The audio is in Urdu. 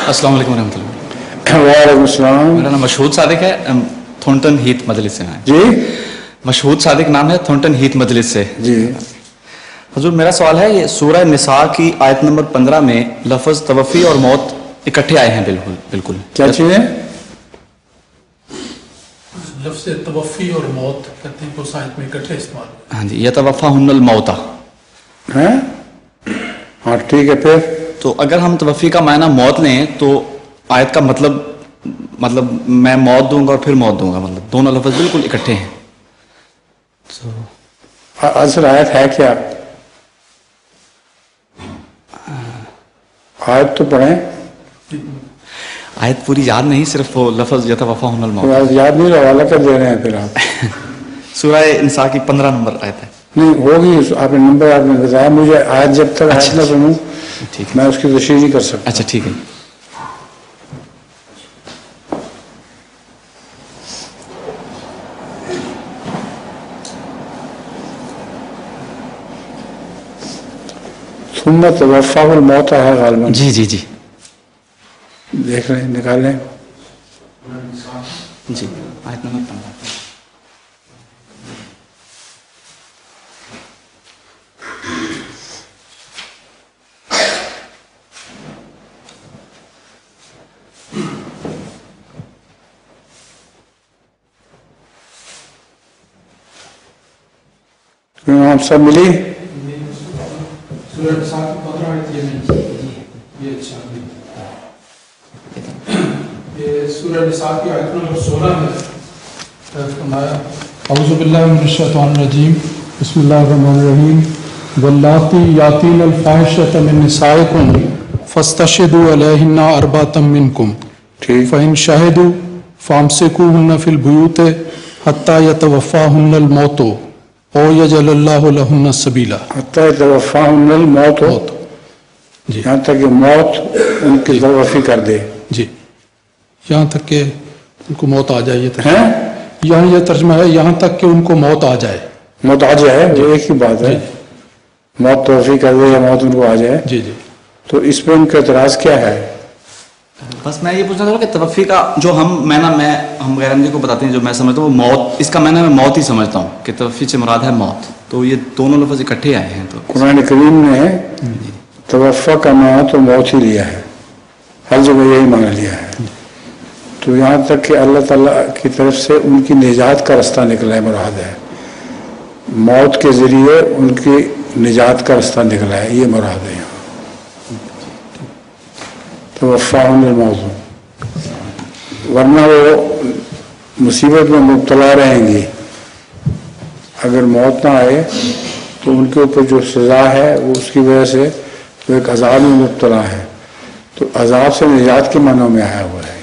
السلام علیکم ورحمۃ اللہ. وعلیکم السلام. میرا نام مشہود صادق ہے, تھورنٹن ہیتھ مجلس سے ہیں. جی مشہود صادق نام ہے, تھورنٹن ہیتھ مجلس سے. جی حضور میرا سوال ہے, یہ سورہ نساء کی آیت نمبر 15 میں لفظ توفی اور موت اکٹھے آئے ہیں. بالکل کیا چیزیں؟ لفظ توفی اور موت کہتے ہیں کہ اس آیت میں اکٹھے استعمال. ہاں جی, یتوفاہن الموت. ہاں ٹھیک ہے. پھر تو اگر ہم توفی کا معنی موت لیں تو آیت کا مطلب میں موت دوں گا اور پھر موت دوں گا, مطلب دونوں لفظ بالکل اکٹھے ہیں. اصل آیت ہے کیا؟ آیت تو پڑھیں. آیت پوری یاد نہیں, صرف وہ لفظ یتوفاہن الموت یاد نہیں, حوالہ کر دے رہے ہیں پھر آپ. سورہ نساء کی 15 نمبر آیت ہے. نہیں ہوگی, آپ نے نمبر آپ نے بتایا مجھے. آیت جب تک آیت نہ سنوں ٹھیک میں اس کی تشریح نہیں کر سکتا. اچھا ٹھیک ہے. ثم توفاہ الموت ہے غالباً. جی جی جی دیکھ لیں, نکال لیں. جی آیت نمبر 15. ہم سب ملی. سورہ نساء کی 15 آیت یہ نہیں. یہ اچھا یہ سورہ نساء کی آیت نمبر 16 میں فرمایا اعوذ باللہ من الشیطان الرجیم بسم اللہ الرحمن الرحیم واللاتی یاتین الفاحشۃ من نسائکم فاستشہدوا علیہن اربعۃ منکم فإن شہدوا فامسکوہن فی البیوت حتی یتوفاہن الموت او یجعل اللہ لہن سبیلا. حتی یتوفاہن الموت, جی یہاں تک کہ موت ان کی توفی کر دے. جی یہاں تک کہ ان کو موت آ جائے. یہاں یہ ترجمہ ہے یہاں تک کہ ان کو موت آ جائے. موت آ جائے, وہ ایک ہی بات ہے. موت توفی کر دے یا موت ان کو آ جائے. جی جی. تو اس پہ ان کا اعتراض کیا ہے؟ بس میں یہ پوچھنا چاہوں کہ توفی کا جو ہم غیر احمدی کو بتاتے ہیں, جو میں سمجھتا ہوں وہ موت, اس کا معنی میں موت ہی سمجھتا ہوں کہ توفی سے مراد ہے موت. تو یہ دونوں لفظ اکٹھے آئے ہیں. تو قرآن کریم نے توفی کا معنی تو موت ہی لیا ہے, ہر جگہ یہی معنی لیا ہے. تو یہاں تک کہ اللہ تعالیٰ کی طرف سے ان کی نجات کا رستہ نکلا ہے مراد ہے. موت کے ذریعے ان کی نجات کا رستہ نکلا ہے, یہ مراد ہے. یہاں توفاہن الموت, ورنہ وہ مصیبت میں مبتلا رہیں گی. اگر موت نہ آئے تو ان کے اوپر جو سزا ہے وہ اس کی وجہ سے وہ ایک عذاب میں مبتلا ہے. تو عذاب سے نجات کے معنوں میں آیا ہوا ہے.